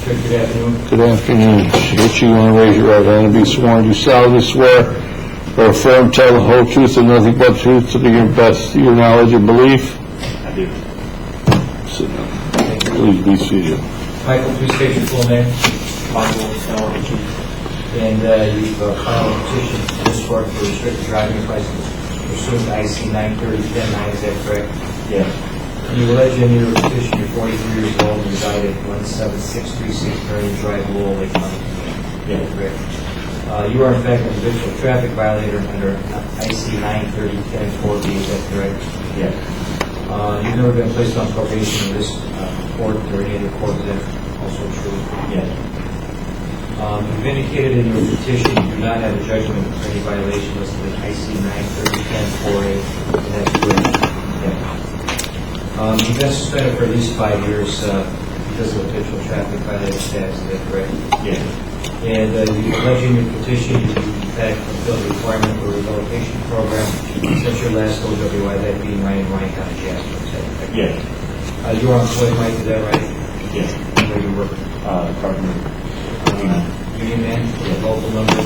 Good afternoon. Good afternoon. Richie, you want to raise your right hand and be sworn? Do you solemnly swear or affirm tell the whole truth and nothing but the truth to the best of your knowledge and belief? I do. Sit down. Please be seated. Michael, please state your full name. Michael L. And you've filed a petition to this court for restricted driving license pursuant to IC 930-10-9, is that correct? Yes. You allege in your petition you're 43 years old and reside at 17636 Marion Drive, Lowell, Lake County. Yes. Correct. You are in fact an habitual traffic violator under IC 930-10-4B, is that correct? Yes. You've never been placed on probation in this court or any other court, is that also true? Yes. You've indicated in your petition you do not have a judgment for any violation listed in IC 930-10-4A, and that's correct. Yeah. You've been suspended for at least 5 years because of habitual traffic violator status, is that correct? Yes. And you allege in your petition you in fact fulfilled the requirement for a rehabilitation program since your last OWI, that being Ryan County, Jasper, is that correct? Yes. You are employed, Mike, is that right? Yes. Where you work? Department. Union man, local number.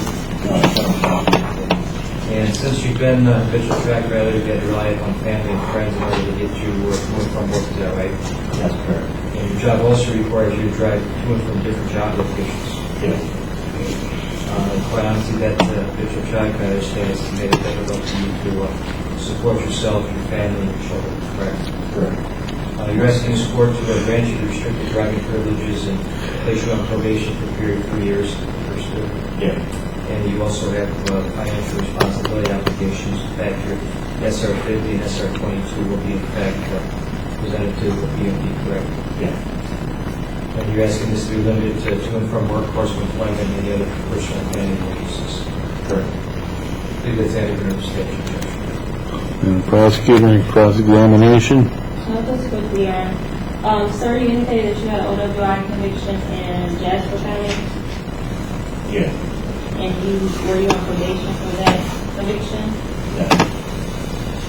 And since you've been habitual traffic violator, you had to rely upon family and friends in order to get you to and from work, is that right? That's correct. And your job also requires you to drive to and from different job locations. Yes. Quite honestly, that habitual traffic violator status has made it difficult for you to support yourself, your family, and your children, correct? Correct. You're asking this court to grant you the restricted driving privileges and place you on probation for a period of 3 years. Yes. And you also have financial responsibility obligations. In fact, your SR-50 and SR-22 will be, in fact, presented to the BMD, correct? Yes. And you're asking this to be limited to and from work, course of employment, and any other personal and family uses. Correct. I think that's adequate under the statute, Judge. And the prosecutor in cross-examination. Just quickly, sir, you indicated that you had OWI convictions in Jasper County, Yes. and were you on probation for that conviction? Yes.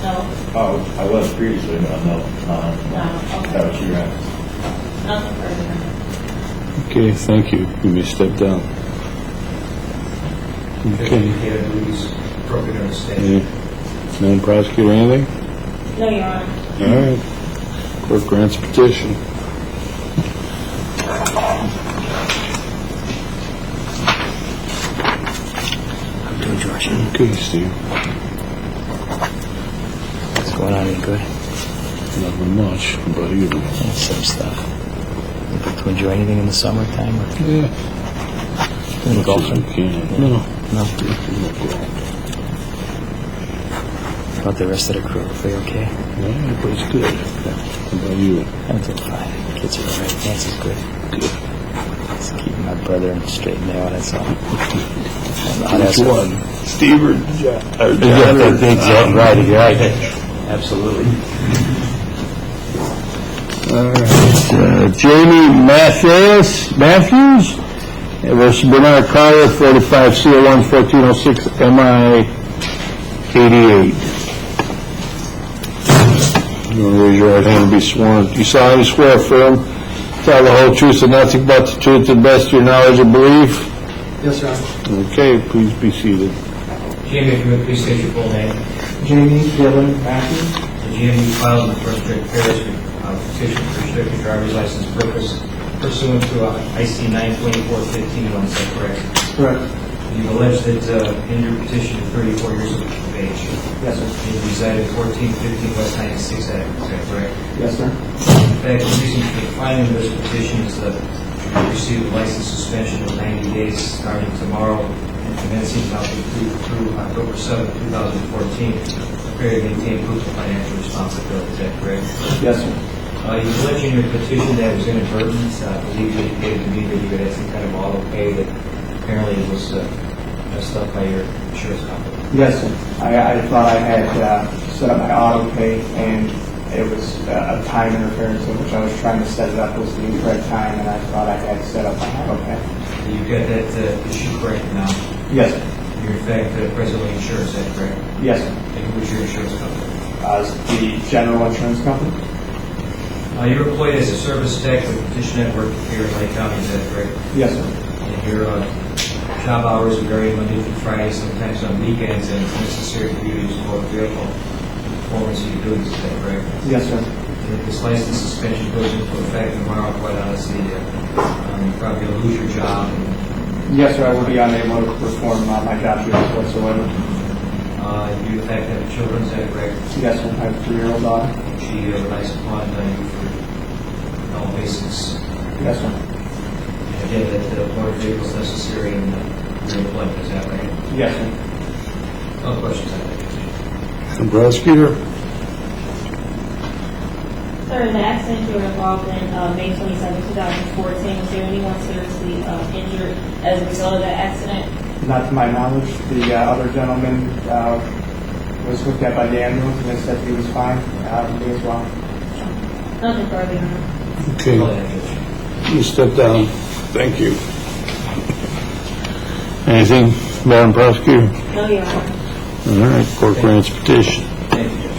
No. Oh, I was previously, but no. Okay. That was your answer. Nothing further. Okay, thank you. You may step down. Okay. I believe he's appropriate under the statute. Yeah. Madam Prosecutor, anything? No, Your Honor. All right. Court grants petition. I'm doing George. Okay, Steve. What's going on? Any good? Nothing much, but you. Some stuff. You enjoy anything in the summertime? Or Yeah. doing golfing? No. No. About the rest of the crew? Are they okay? Yeah, but it's good. How about you? I'm doing fine. Kids are all right. Nancy's good. Good. Just keeping my brother straight and narrow, that's all. Which one? Steve or John? Exactly right. You're right. Absolutely. All right. Jamie Matthews versus Bernard Carter, 45 CO1 1406 MI 88. You want to raise your right hand and be sworn? Do you solemnly swear affirm tell the whole truth and nothing but the truth to the best of your knowledge and belief? Yes, Your Honor. Okay, please be seated. Jamie, if you would please state your full name. Jamie Dylan Matthews. The GME filed in the First District Parish petition for restricted driver's license purpose pursuant to IC 924-15-1, is that correct? Correct. You've alleged that in your petition you're 34 years of age. Yes, sir. You reside at 1415 West 96th Avenue, is that correct? Yes, sir. In fact, the reason for filing this petition is that you received a license suspension of 90 days starting tomorrow and commencing now through October 7, 2014. A period maintain proof of financial responsibility, is that correct? Yes, sir. You alleged in your petition that it was inadvertent. I believe you indicated to me that you had some kind of auto pay that apparently was messed up by your insurance company. Yes, sir. I thought I had set up my auto pay, and it was a time interference in which I was trying to set it up was the incorrect time, and I thought I had set up my auto pay. You got that issue correct now? Yes, sir. You're in fact presently insured, is that correct? Yes, sir. And who was your insurance company? The general insurance company. You're employed as a service tech with Petition Network here in Lake County, is that correct? Yes, sir. And your job hours vary Monday through Friday, sometimes on weekends, and it's necessary for you to use motor vehicle performance of your duties, is that correct? Yes, sir. If this license suspension goes into effect tomorrow, quite honestly, you probably will lose your job. Yes, sir, I will be unable to perform my job duties whatsoever. You in fact have children, is that correct? Yes, sir, I have a 3-year-old daughter. She relies upon you for all basics. Yes, sir. And again, that the motor vehicle is necessary in your employment, is that right? Yes, sir. No questions on that. Prosecutor? Sir, in the accident you were involved in May 27, 2014, was there anyone seriously injured as a result of that accident? Not to my knowledge. The other gentleman was hooked up by the ambulance and they said he was fine. Me as well. Nothing further. Okay. You step down. Thank you. Anything, Madam Prosecutor? No, Your Honor. All right, court grants petition. Thank you, Judge.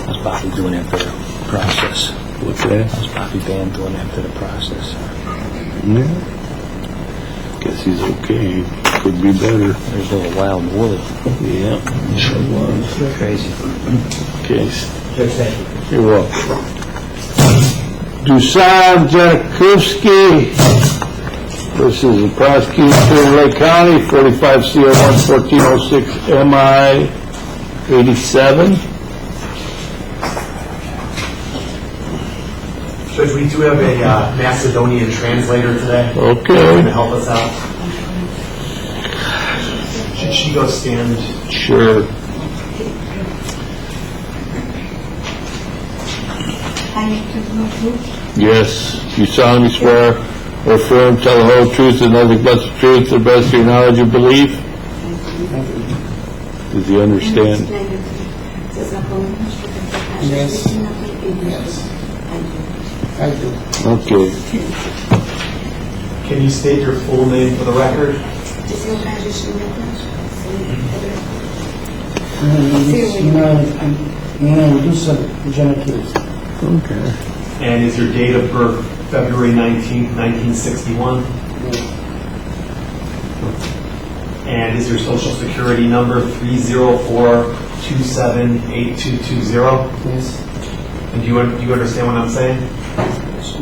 How's Bobby doing after the process? What's that? How's Bobby Van doing after the process? Yeah. Guess he's okay. Could be better. There's a little wild woolly. Yeah. Sure was. Crazy. Case. Judge, thank you. You're welcome. Dusan Janikowski versus the prosecutor of Lake County, 45 CR1 1406 MI 87. Judge, we do have a Macedonian translator today. Okay. Going to help us out. Should she go stand? Sure. Yes. You solemnly swear or affirm, tell the whole truth and nothing but the truth, to the best of your knowledge and belief. Does he understand? Yes. Yes. I do. Okay. Can you state your full name for the record? Okay. And is your date of birth February 19th, 1961? And is your social security number 304278220? Yes. And do you understand what I'm saying?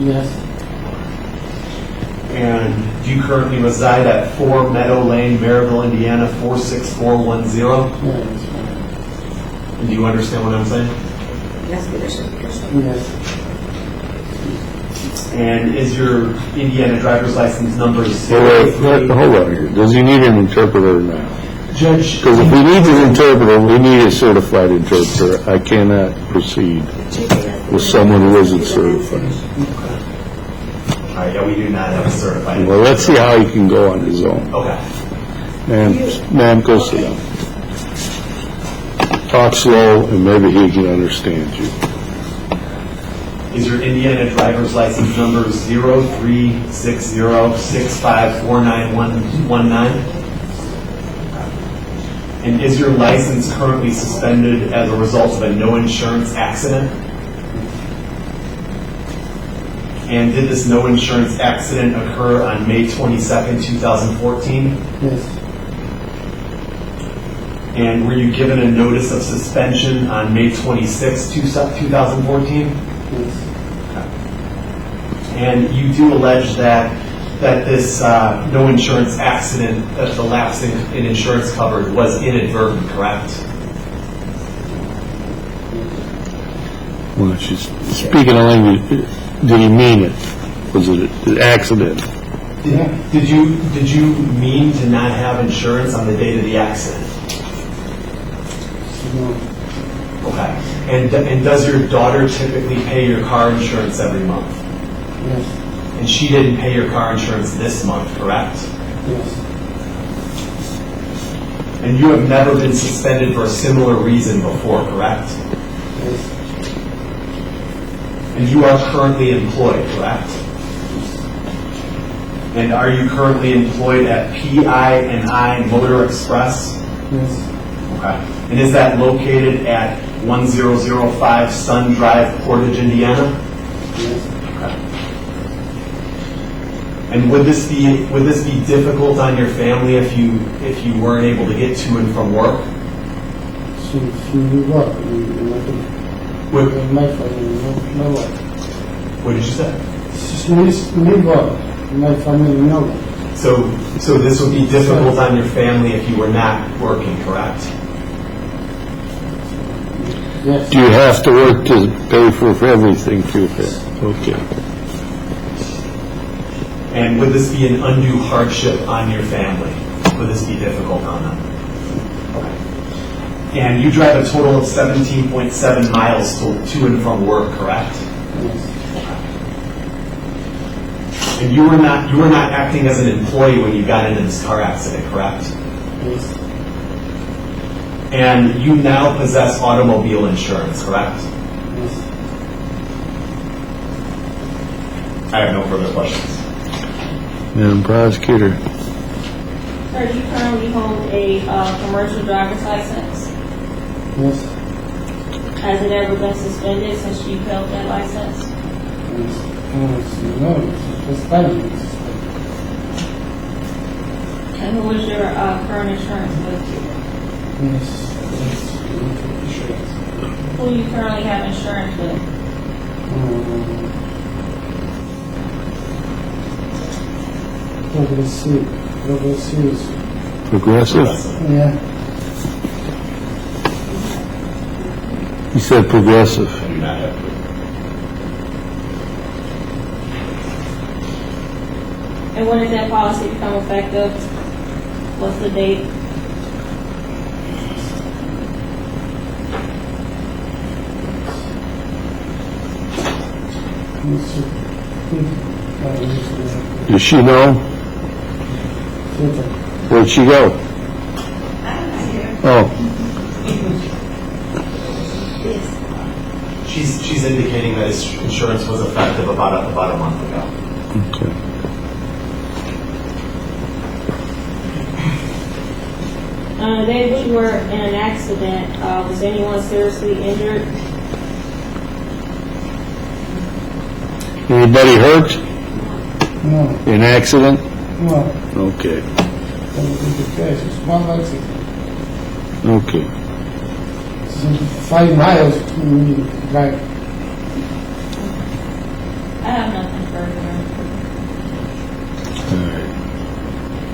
Yes. And do you currently reside at 4 Meadow Lane, Maryville, Indiana 46410? Yes. And do you understand what I'm saying? Yes. And is your Indiana driver's license number Hold on here. Does he need an interpreter now? Judge? Because if we need an interpreter, we need a certified interpreter. I cannot proceed with someone who isn't certified. All right, yeah, we do not have a certified. Well, let's see how he can go on his own. Okay. Ma'am, go sit down. Talk slow, and maybe he can understand you. Is your Indiana driver's license number 0360654919? And is your license currently suspended as a result of a no insurance accident? And did this no insurance accident occur on May 22nd, 2014? Yes. And were you given a notice of suspension on May 26th, 2014? Yes. And you do allege that this no insurance accident, that the lapse in insurance coverage was inadvertent, correct? Well, she's speaking a language. Did he mean it? Was it an accident? Did you mean to not have insurance on the date of the accident? No. And does your daughter typically pay your car insurance every month? Yes. And she didn't pay your car insurance this month, correct? Yes. And you have never been suspended for a similar reason before, correct? Yes. And you are currently employed, correct? And are you currently employed at PI&I Motor Express? Yes. Okay. And is that located at 1005 Sun Drive, Portage, Indiana? Yes. Okay. And would this be difficult on your family if you weren't able to get to and from work? She work. What, My family, no work. what did you say? She work. My family, no work. So this would be difficult on your family if you were not working, correct? Yes. Do you have to work to pay for everything too? Okay. And would this be an undue hardship on your family? Would this be difficult on them? Okay. And you drive a total of 17.7 miles to and from work, correct? Yes. And you were not acting as an employee when you got into this car accident, correct? Yes. And you now possess automobile insurance, correct? Yes. I have no further questions. Madam Prosecutor. Sir, do you currently hold a commercial driver's license? Yes. Has it ever been suspended since you held that license? Yes. No, it's first time. And who was your current insurance with? Yes. Insurance. Who do you currently have insurance with? Progressive. Progressive? Yeah. He said progressive. I do not have to. And when does that policy become effective? What's the date? Does she know? Where'd she go? Oh, She's indicating that his insurance was effective about a month ago. okay. The day that you were in an accident, was anyone seriously injured? Anybody hurt No. in an accident? No. Okay. It's one accident. Okay. 5 miles to drive. I have nothing further. All right.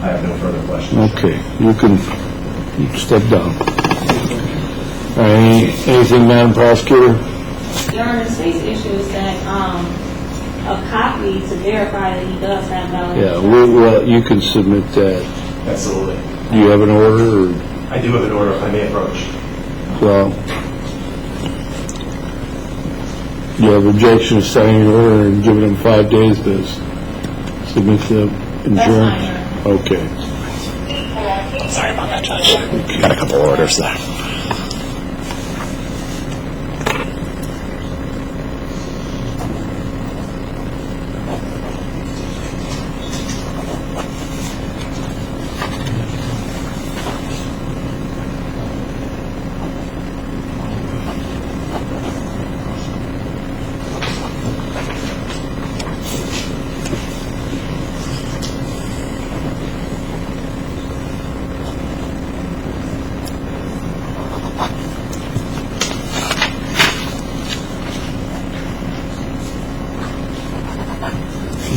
I have no further questions. Okay. You can step down. All right. Anything, Madam Prosecutor? Your Honor, the state's issue is that a copy to verify that he does have valid Yeah. insurance. Well, you can submit that. Absolutely. Do you have an order? Or, I do have an order if I may approach. well, you have objection to signing the order and giving them 5 days to submit the insurance? That's Okay. Sorry about that, Judge. Got a couple orders there.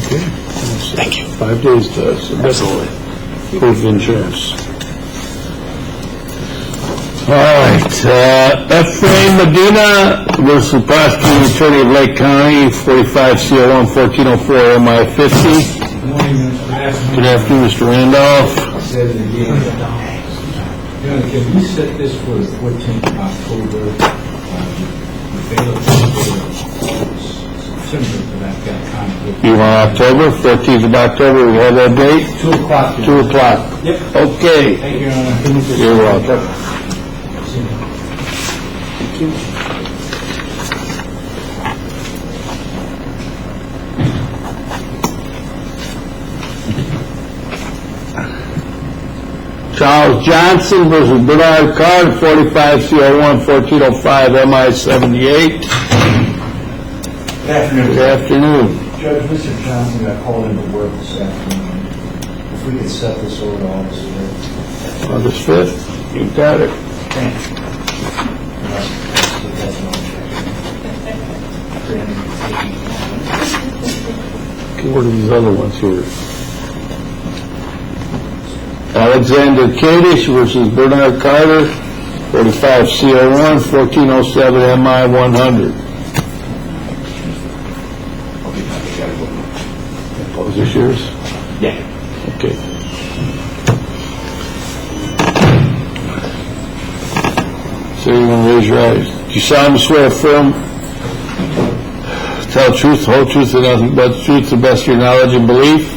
Okay. Thank you. 5 days to submit Absolutely. proof of insurance. All right. Ephraim Medina versus prosecuting attorney of Lake County, 45 CL1 1404 MI 50. Good morning, Mr. Good afternoon, Mr. Randolph. Said it again. Can we set this for the 14th of October? Similar to that conflict. You want October, 14th of October, we have that date? 2 o'clock. 2 o'clock. Yep. Okay. Thank you, Your Honor. You're welcome. Charles Johnson versus Bernard Carter, 45 CR1 1405 MI 78. Good afternoon. Good afternoon. Judge, Mr. Johnson got called into work this afternoon. If we could set this over to August 5th. August 5th, you got it. Thank you. Unless he has no objection. Okay, what are these other ones here? Alexander Kadish versus Bernard Carter, 45 CR1 1407 MI 100. Oh, is this yours? Yeah. Okay. So you're going to raise your eyes. Do you solemnly swear affirm, tell the truth, the whole truth, and nothing but the truth, to the best of your knowledge and belief?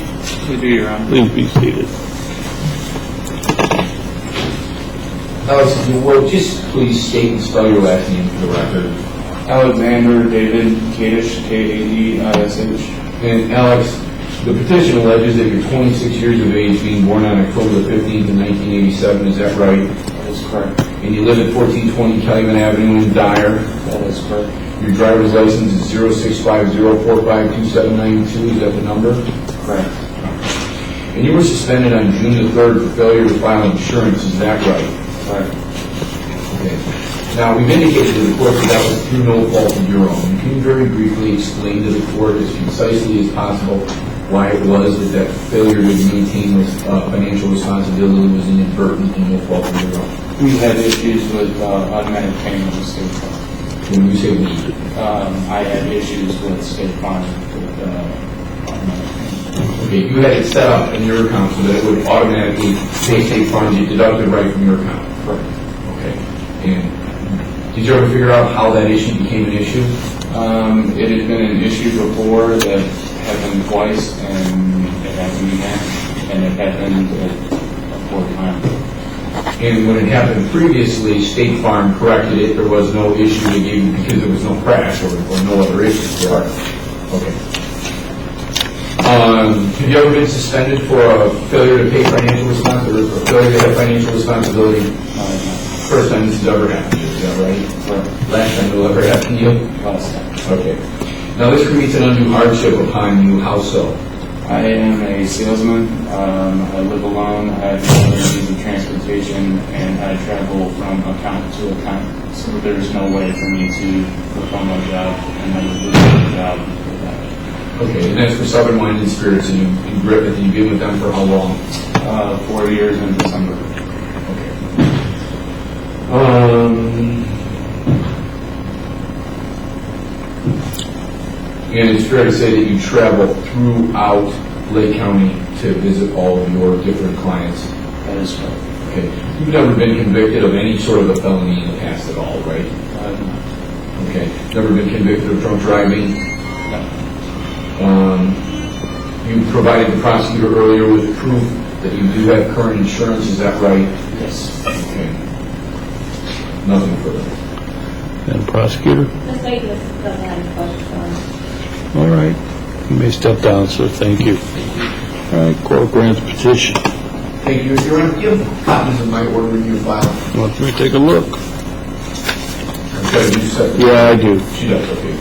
We do, Your Honor. Please be seated. Alex, if you would, just please state and spell your last name for the record. Alexander David Kadish, Kadish. And Alex, the petition alleges that you're 26 years of age, being born on October the 15th of 1987, is that right? That is correct. And you live at 1420 Calumet Avenue in Dyer. That is correct. Your driver's license is 0650452792, is that the number? Correct. And you were suspended on June the 3rd for failure to file insurance, is that right? Correct. Okay. Now, we've indicated to the court that that was through no fault of your own. Can you very briefly explain to the court as concisely as possible why it was that that failure to maintain financial responsibility was inadvertent and no fault of your own? We had issues with automatic payment of State Farm. When you say we, I had issues with State Farm with automatic payment. okay, you had it set up in your account so that it would automatically pay State Farm, you deducted right from your account. Correct. Okay. And did you ever figure out how that issue became an issue? It had been an issue before that happened twice, and it happened again, and it happened a fourth time. And when it happened previously, State Farm corrected it, there was no issue they gave you because there was no crash or no other issue, correct? Okay. Have you ever been suspended for a failure to pay financial responsibility, or failure to have financial responsibility? First time this has ever happened, is that right? Correct. Last time it will ever happen to you? Last time. Okay. Now this creates an undue hardship upon you, how so? I am a salesman. I live alone. I have no other means of transportation, and I travel from account to account. So there's no way for me to perform my job and then lose my job without it. Okay, and that's for Southern Wine and Spirits in Griffith, and you've been with them for how long? 4 years in December. Okay. And it's fair to say that you travel throughout Lake County to visit all of your different clients? That is correct. Okay. You've never been convicted of any sort of a felony in the past at all, right? Okay. Never been convicted of drunk driving? No. You provided the prosecutor earlier with proof that you do have current insurance, is that right? Yes. Okay. Nothing further. And prosecutor? Ms. Davis doesn't have any questions for us. All right. You may step down, sir. Thank you. All right, court grants petition. Thank you. If you're on, do you have copies of my order in your file? Want me to take a look? Okay, you said. Yeah, I do. She does, okay.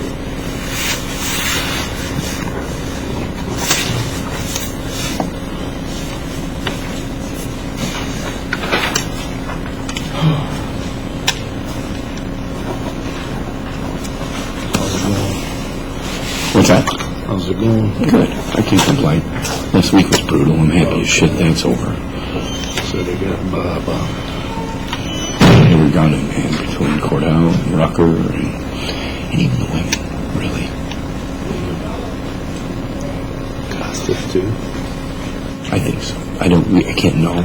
What's that? How's it going? Good. I can't complain. Last week was brutal. I'm happy as shit that's over. So they got Bob. They were gunning, man, between Cordell and Rucker and even the women, really. Got this too. I think so. I can't know.